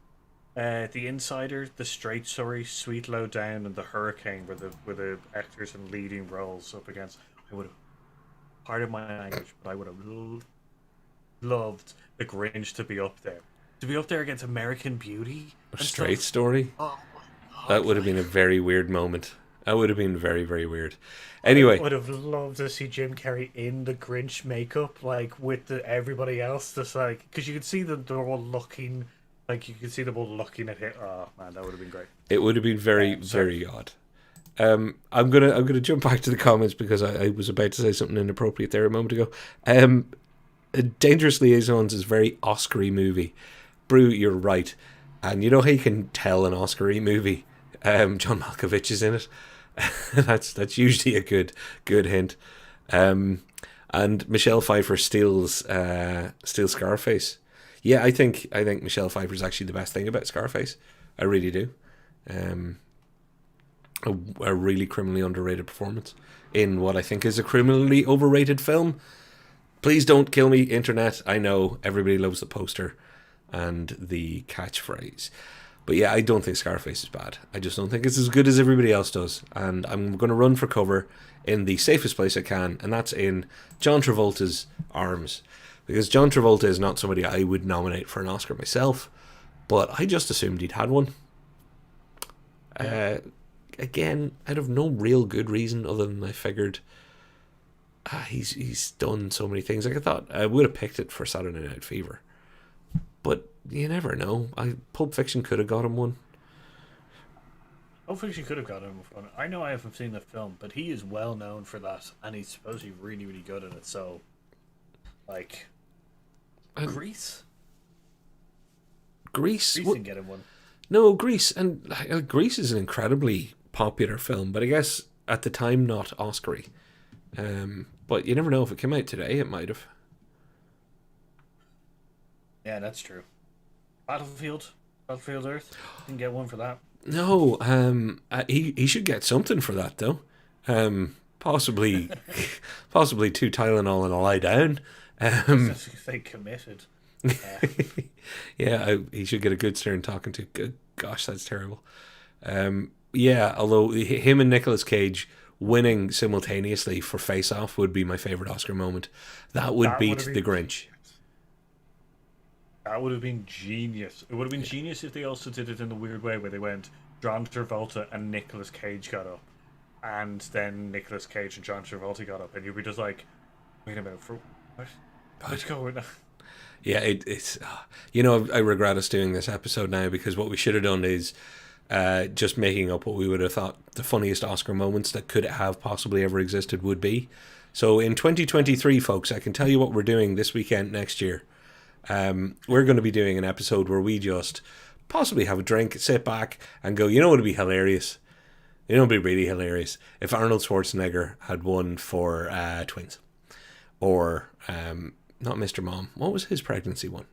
B: The Insider, The Straight Story, Sweet Low Down, and The Hurricane were the actors in leading roles up against. I would have, pardon my language, but I would have loved The Grinch to be up there. To be up there against American Beauty and
A: Straight
B: stuff.
A: Story.
B: Oh my god!
A: That would have been a very weird moment. That would have been very, very weird. Anyway,
B: I would have loved to see Jim Carrey in the Grinch makeup, like with everybody else, just like because you could see them they're all looking, like you could see them all looking at him. Oh man, that would have been great.
A: it would have been very, very odd. I'm gonna jump back to the comments because I was about to say something inappropriate there a moment ago. Dangerous Liaisons is a very Oscar-y movie. Brew, you're right. And you know how you can tell an Oscar-y movie? John Malkovich is in it. that's usually a good hint. And Michelle Pfeiffer steals Scarface. Yeah, I think Michelle Pfeiffer is actually the best thing about Scarface. I really do. A really criminally underrated performance in what I think is a criminally overrated film. Please don't kill me, internet. I know everybody loves the poster and the catchphrase. But yeah, I don't think Scarface is bad. I just don't think it's as good as everybody else does. And I'm going to run for cover in the safest place I can, and that's in John Travolta's arms. Because John Travolta is not somebody I would nominate for an Oscar myself, but I just assumed he'd had one. Again, out of no real good reason other than I figured he's done so many things. Like I thought I would have picked it for Saturday Night Fever. But you never know. Pulp Fiction could have got him one.
B: Pulp Fiction could have got him one. I know I haven't seen the film, but he is well known for that, and he's supposed to be really, really good at it. So, like, Grease didn't get him one.
A: No, Grease. And Grease is an incredibly popular film, but I guess at the time not Oscar-y. But you never know. If it came out today, it might have.
B: Yeah, that's true. Battlefield Earth didn't get one for that.
A: No, he should get something for that though. Possibly 2 Tylenol and a lie down.
B: They committed.
A: Yeah, he should get a good stern talking to. Good, gosh, that's terrible. Yeah, although him and Nicolas Cage winning simultaneously for Face Off would be my favorite Oscar moment. That would beat The Grinch.
B: That would have been genius. It would have been genius if they also did it in the weird way where they went John Travolta and Nicolas Cage got up, and then Nicolas Cage and John Travolta got up, and you'd be just like, wait a minute, for what? What's going on?
A: Yeah, it's I regret us doing this episode now because what we should have done is just making up what we would have thought the funniest Oscar moments that could have possibly ever existed would be. So in 2023, folks, I can tell you what we're doing this weekend next year. We're going to be doing an episode where we just possibly have a drink, sit back, and go, you know what would be hilarious? You know what would be really hilarious? If Arnold Schwarzenegger had won for Twins. Or, not Mr. Mom. What was his pregnancy one?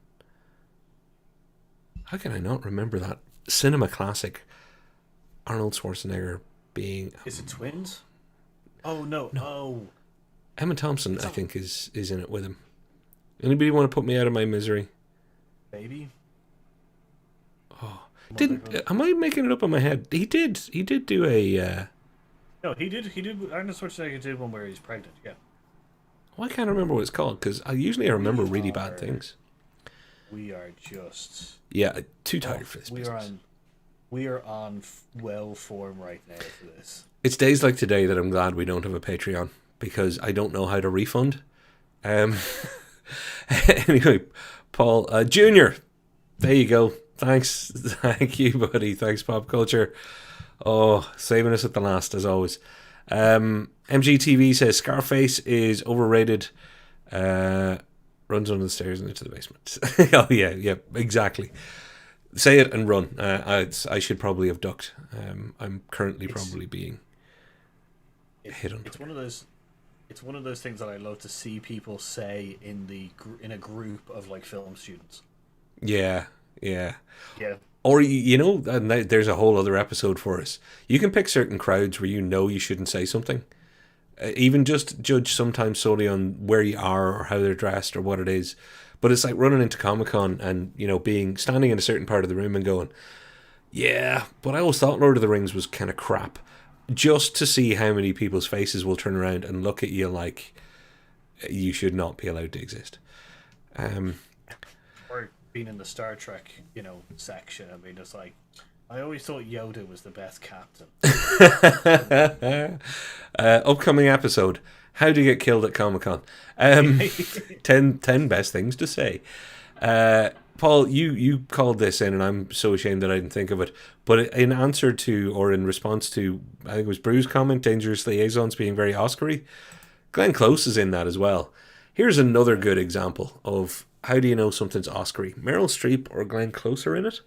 A: How can I not remember that? Cinema classic. Arnold Schwarzenegger being...
B: Is it Twins? Oh, no. Oh.
A: Emma Thompson, I think, is in it with him. Anybody want to put me out of my misery?
B: Baby?
A: Oh, am I making it up in my head? He did do a.
B: No, he did. Arnold Schwarzenegger did one where he's pregnant. Yeah.
A: Well, I can't remember what it's called because I remember really bad things.
B: We are just.
A: Yeah, too tired for this.
B: We are on well form right now for this.
A: It's days like today that I'm glad we don't have a Patreon because I don't know how to refund. Anyway, Paul Junior, there you go. Thanks, thank you, buddy. Thanks, Popculture. Oh, saving us at the last as always. MGTV says Scarface is overrated. Runs under the stairs and into the basement. Oh yeah, exactly. Say it and run. I should probably have ducked. I'm currently probably being hit on.
B: It's one of those things that I love to see people say in a group of like film students.
A: Yeah.
B: Or
A: there's a whole other episode for us. You can pick certain crowds where you shouldn't say something, Even just judge sometimes solely on where you are or how they're dressed or what it is. But it's like running into Comic-Con and, being standing in a certain part of the room and going, yeah, but I always thought Lord of the Rings was kind of crap. Just to see how many people's faces will turn around and look at you like you should not be allowed to exist.
B: Or being in the Star Trek, section. I mean, it's like, I always thought Yoda was the best captain.
A: Upcoming episode: How do you get killed at Comic-Con? 10 best things to say. Paul, you called this in, and I'm so ashamed that I didn't think of it. But in answer to, or in response to, I think it was Bruce's comment, Dangerous Liaisons being very Oscar-y, Glenn Close is in that as well. Here's another good example of how do you know something's Oscar-y. Meryl Streep or Glenn Close are in it.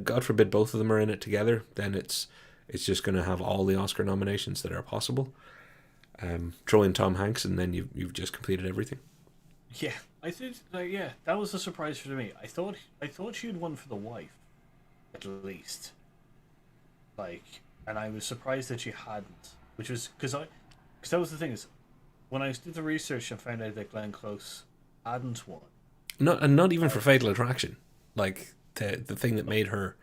A: God forbid both of them are in it together. Then it's just going to have all the Oscar nominations that are possible. Throw in Tom Hanks, and then you've just completed everything.
B: Yeah, I think that was a surprise for me. I thought she had won for The Wife, at least. And I was surprised that she hadn't, which was because that was the thing is, when I did the research and found out that Glenn Close hadn't won.
A: Not even for Fatal Attraction, like the thing that made her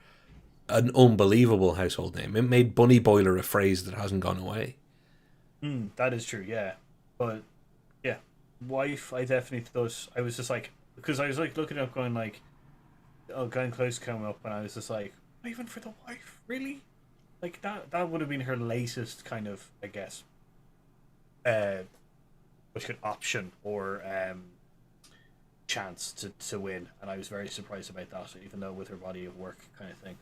A: an unbelievable household name. It made Bunny Boiler a phrase that hasn't gone away.
B: That is true, yeah. But yeah, Wife, I definitely thought, I was just like, because I was like looking up going like, oh, Glenn Close coming up, and I was just like, even for The Wife, really? Like that would have been her latest kind of, I guess, which could option or chance to win, and I was very surprised about that, even though with her body of work kind of thing.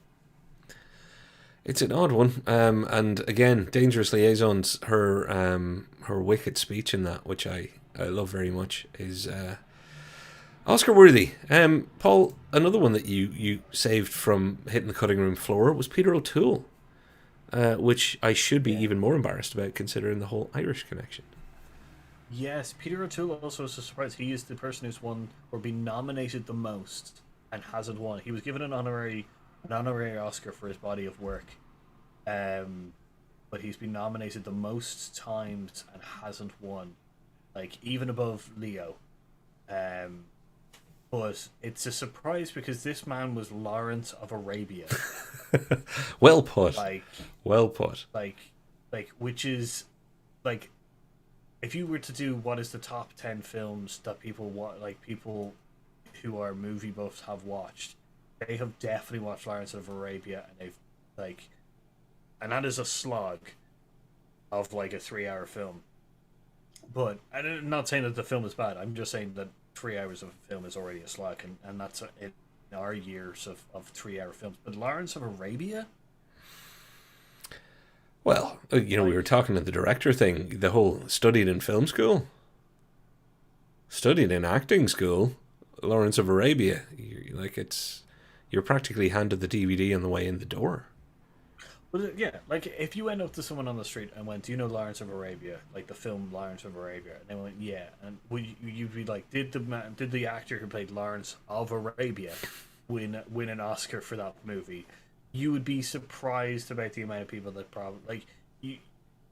A: It's an odd one, and again, Dangerous Liaisons, her wicked speech in that, which I love very much, is Oscar worthy. Paul, another one that you saved from hitting the cutting room floor was Peter O'Toole, which I should be even more embarrassed about considering the whole Irish connection.
B: Yes, Peter O'Toole also is a surprise. He is the person who's won or been nominated the most and hasn't won. He was given an honorary Oscar for his body of work, but he's been nominated the most times and hasn't won, like even above Leo. But it's a surprise because this man was Lawrence of Arabia.
A: Well put. Well put.
B: Which is like, if you were to do what is the top 10 films that people who are movie buffs have watched, they have definitely watched Lawrence of Arabia, and they've and that is a slog of like a 3-hour film. But I'm not saying that the film is bad. I'm just saying that 3 hours of a film is already a slog, and that's in our years of 3-hour films. But Lawrence of Arabia.
A: Well, we were talking to the director thing, the whole studied in film school, studied in acting school, Lawrence of Arabia. You're practically handed the DVD on the way in the door.
B: Well, yeah, like if you went up to someone on the street and went, "Do you know Lawrence of Arabia?" Like the film Lawrence of Arabia, and they went, "Yeah," and you'd be like, "Did the actor who played Lawrence of Arabia win an Oscar for that movie?" You would be surprised about the amount of people that probably a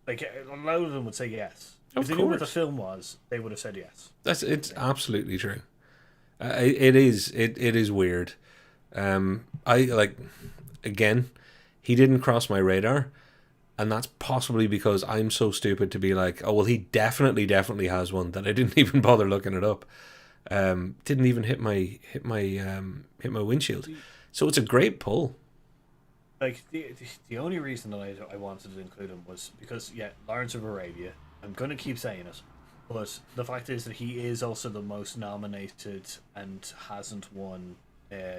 B: lot of them would say yes. If they knew what the film was, they would have said yes. It's
A: absolutely true. It is weird. Again, he didn't cross my radar, and that's possibly because I'm so stupid to be like, oh well, he definitely has one, that I didn't even bother looking it up. Didn't even hit my windshield. So it's a great pull.
B: Like the only reason that I wanted to include him was because Lawrence of Arabia. I'm gonna keep saying it, but the fact is that he is also the most nominated and hasn't won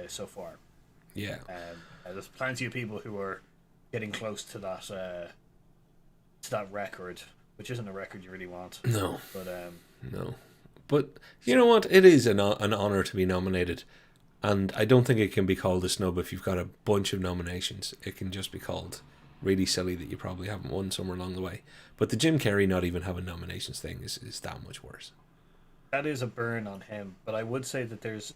B: so far.
A: Yeah.
B: There's plenty of people who are getting close to that record, which isn't a record you really want.
A: No.
B: But
A: no. But you know what? It is an honor to be nominated. And I don't think it can be called a snub if you've got a bunch of nominations. It can just be called really silly that you probably haven't won somewhere along the way. But the Jim Carrey not even having nominations thing is that much worse.
B: That is a burn on him. But I would say that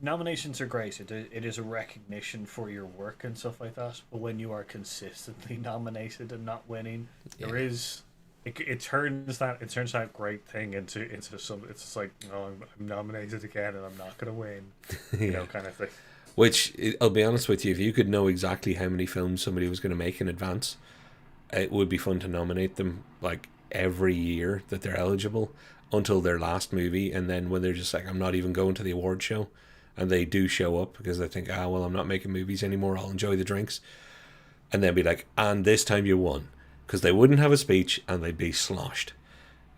B: nominations are great. It is a recognition for your work and stuff like that. But when you are consistently nominated and not winning, there is
C: it turns that great thing into some. It's just like, no, I'm nominated again and I'm not gonna win,
A: Yeah.
C: kind of thing.
A: Which, I'll be honest with you, if you could know exactly how many films somebody was going to make in advance, it would be fun to nominate them like every year that they're eligible until their last movie, and then when they're just like, I'm not even going to the award show, and they do show up because they think, well, I'm not making movies anymore, I'll enjoy the drinks, and then be like, and this time you won, because they wouldn't have a speech and they'd be sloshed.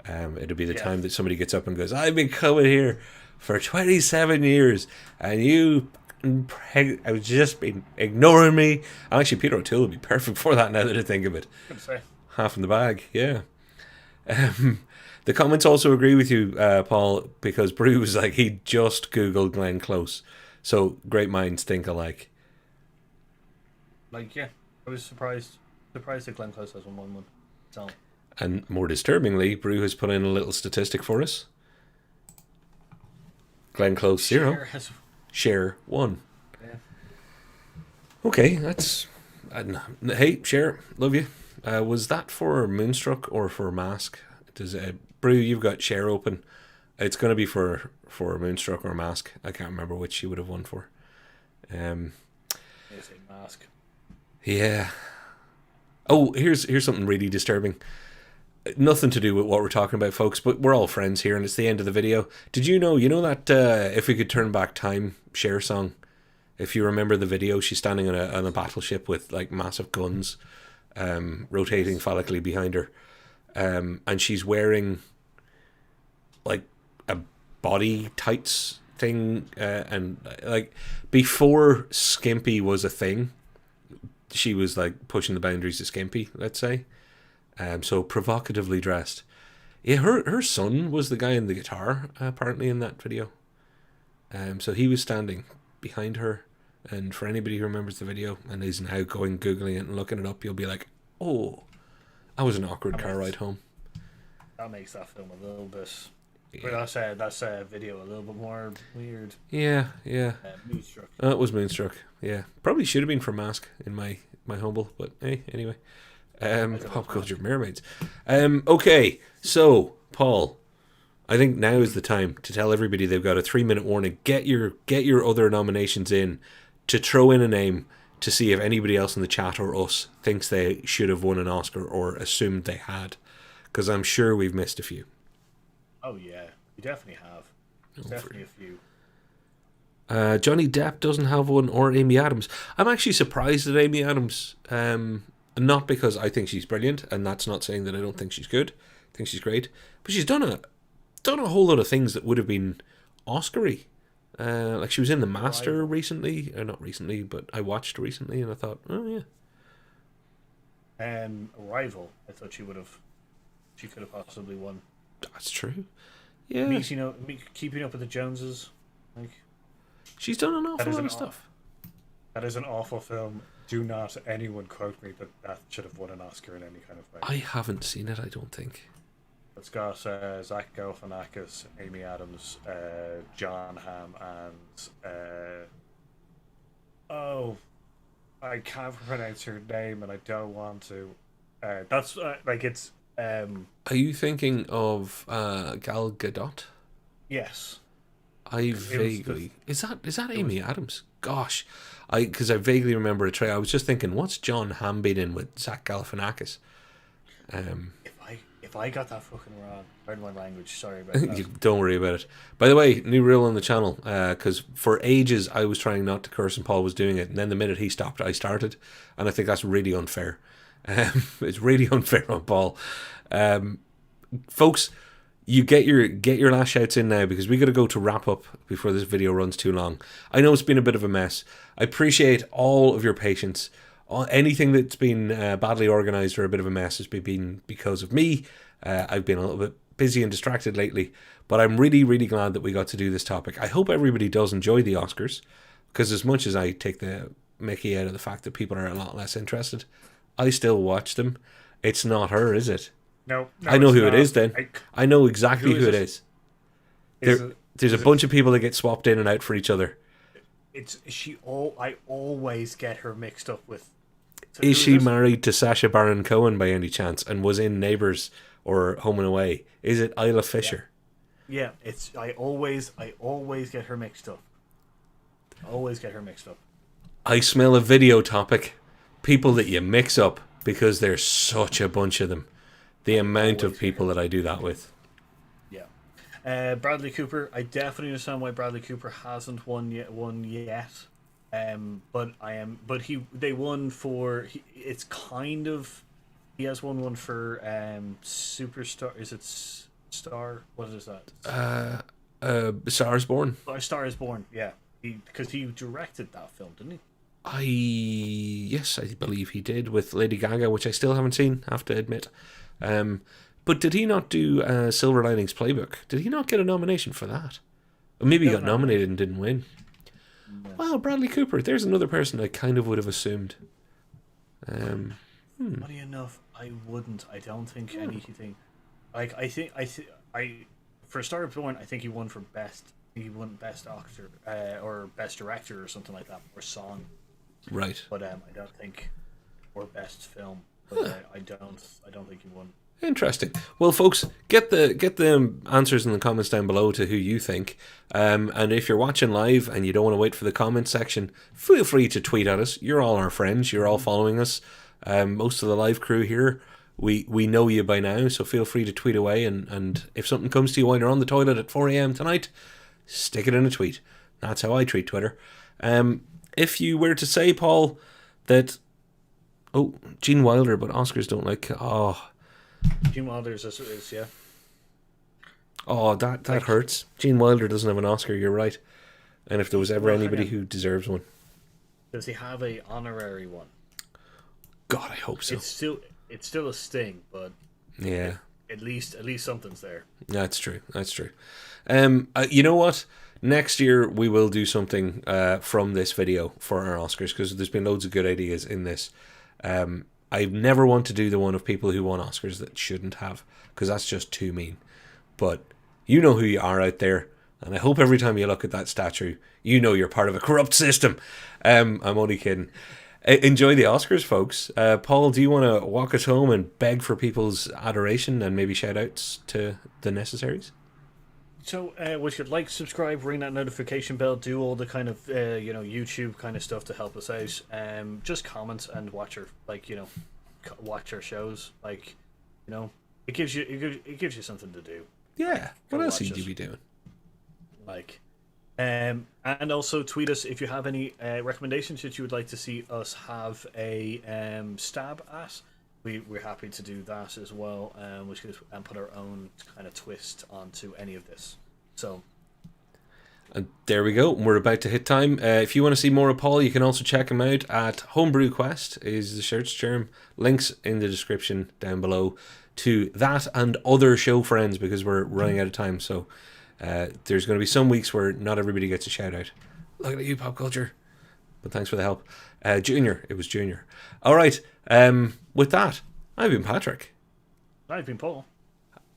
A: It'd be the time that somebody gets up and goes, I've been coming here for 27 years and you I've just been ignoring me. And actually, Peter O'Toole would be perfect for that now that I think of it.
C: I was gonna say.
A: Half in the bag, yeah. The comments also agree with you, Paul, because Brew was like, he just Googled Glenn Close. So great minds think alike.
B: Like, yeah, I was surprised that Glenn Close has one. So,
A: And more disturbingly, Brew has put in a little statistic for us. Glenn Close 0. Cher 1.
B: Yeah.
A: Okay, that's... hey, Cher, love you. Was that for Moonstruck or for Mask? Does Brew, you've got Cher open. It's going to be for Moonstruck or Mask. I can't remember which she would have won for.
B: It's a Mask.
A: Yeah. Oh, here's something really disturbing. Nothing to do with what we're talking about, folks, but we're all friends here, and it's the end of the video. Did you know that If We Could Turn Back Time Cher song? If you remember the video, she's standing on a battleship with like massive guns, rotating phallically behind her, and she's wearing like a body tights thing, and like before skimpy was a thing, she was like pushing the boundaries of skimpy, let's say. So provocatively dressed. Yeah, her son was the guy in the guitar, apparently, in that video. So he was standing behind her, and for anybody who remembers the video and is now Googling it and looking it up, you'll be like, oh, that was an awkward car ride home.
B: That makes that film a little bit... Yeah. But that's video a little bit more weird.
A: Yeah.
B: Moonstruck.
A: It was Moonstruck, yeah. Probably should have been for Mask, in my humble, but hey, anyway. Pop culture mermaids. Okay, so Paul, I think now is the time to tell everybody they've got a 3-minute warning. Get your other nominations in to throw in a name to see if anybody else in the chat or us thinks they should have won an Oscar or assumed they had, because I'm sure we've missed a few.
B: Oh yeah, we definitely have. There's definitely a few.
A: Johnny Depp doesn't have one, or Amy Adams. I'm actually surprised at Amy Adams. Not because I think she's brilliant, and that's not saying that I don't think she's good. I think she's great, but she's done a whole lot of things that would have been Oscar-y. Like she was in The Master recently, or not recently, but I watched recently, and I thought, oh yeah.
B: Arrival. I thought she could have possibly won.
A: That's true. Yeah.
B: Keeping Up with the Joneses. Like,
A: she's done an awful lot of stuff.
C: That is an awful film. Do not anyone quote me that should have won an Oscar in any kind of way.
A: I haven't seen it, I don't think.
C: It's got Zach Galifianakis, Amy Adams, John Hamm, and I can't pronounce her name, and I don't want to. That's it's.
A: Are you thinking of Gal Gadot?
B: Yes.
A: I vaguely is that Amy Adams? Gosh, because I vaguely remember a trailer. I was just thinking, what's John Hamm been in with Zach Galifianakis?
B: If I got that fucking wrong, pardon my language. Sorry about that.
A: Don't worry about it. By the way, new rule on the channel, because for ages I was trying not to curse and Paul was doing it, and then the minute he stopped, I started, and I think that's really unfair. It's really unfair on Paul. Folks, you get your last shouts in now, because we got to go to wrap up before this video runs too long. I know it's been a bit of a mess. I appreciate all of your patience. Anything that's been badly organised or a bit of a mess has been because of me. I've been a little bit busy and distracted lately, but I'm really, really glad that we got to do this topic. I hope everybody does enjoy the Oscars, because as much as I take the mickey out of the fact that people are a lot less interested, I still watch them. It's not her, is it?
C: No,
A: I know who it is then. I know exactly who it is. There's a bunch of people that get swapped in and out for each other.
B: I always get her mixed up with...
A: Is she married to Sacha Baron Cohen by any chance, and was in Neighbours or Home and Away? Is it Isla Fisher?
B: Yeah, it's I always get her mixed up. Always get her mixed up.
A: I smell a video topic. People that you mix up because there's such a bunch of them. The amount of people that I do that with.
B: Yeah. Bradley Cooper. I definitely understand why Bradley Cooper hasn't won yet. They won for. It's kind of. He has won one for Superstar. Is it Star? What is that?
A: Star is Born.
B: Star is Born. Yeah, because he directed that film, didn't he?
A: Yes, I believe he did with Lady Gaga, which I still haven't seen, have to admit. But did he not do Silver Linings Playbook? Did he not get a nomination for that? Or maybe he got nominated and didn't win. No. Wow, Bradley Cooper. There's another person I kind of would have assumed.
B: Funny enough, I wouldn't. I don't think anything. Like for Star is Born, I think he won for best. He won best actor or best director or something like that, or song.
A: Right.
B: But I don't think, or best film. But I don't think he won.
A: Interesting. Well, folks, get the answers in the comments down below to who you think. And if you're watching live and you don't want to wait for the comment section, feel free to tweet at us. You're all our friends. You're all following us. Most of the live crew here, we know you by now, so feel free to tweet away. And if something comes to you while you're on the toilet at 4 a.m. tonight, stick it in a tweet. That's how I treat Twitter. If you were to say, Paul, that Gene Wilder, but Oscars don't like.
B: Gene Wilder is yeah.
A: Oh, that hurts. Gene Wilder doesn't have an Oscar. You're right. And if there was ever anybody who deserves one,
B: does he have a honorary one?
A: God, I hope so.
B: It's still a sting, but
A: yeah,
B: at least something's there.
A: That's true. You know what? Next year we will do something from this video for our Oscars, because there's been loads of good ideas in this. I never want to do the one of people who won Oscars that shouldn't have, because that's just too mean. But you know who you are out there, and I hope every time you look at that statue, you know you're part of a corrupt system. I'm only kidding. Enjoy the Oscars, folks. Paul, do you want to walk us home and beg for people's adoration and maybe shout outs to the necessaries?
B: So, we should like, subscribe, ring that notification bell, do all the kind of YouTube kind of stuff to help us out. Just comment and watch our shows. It gives you something to do.
A: Yeah. What else should you be doing?
B: And also tweet us if you have any recommendations that you would like to see us have a stab at. We're happy to do that as well, and put our own kind of twist onto any of this. So,
A: and there we go. We're about to hit time. If you want to see more of Paul, you can also check him out at Homebrew Quest is the search term. Links in the description down below to that and other show friends, because we're running out of time. So there's going to be some weeks where not everybody gets a shout out. Look at you, Popculture. But thanks for the help. Junior. It was Junior. All right. With that, I've been Patrick.
B: I've been Paul.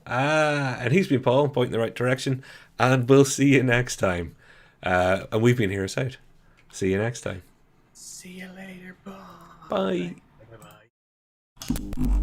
A: And he's been Paul, pointing in the right direction. And we'll see you next time. And we've been Hear Us Out. See you next time.
B: See you later. Bye.
A: Bye.
B: Bye.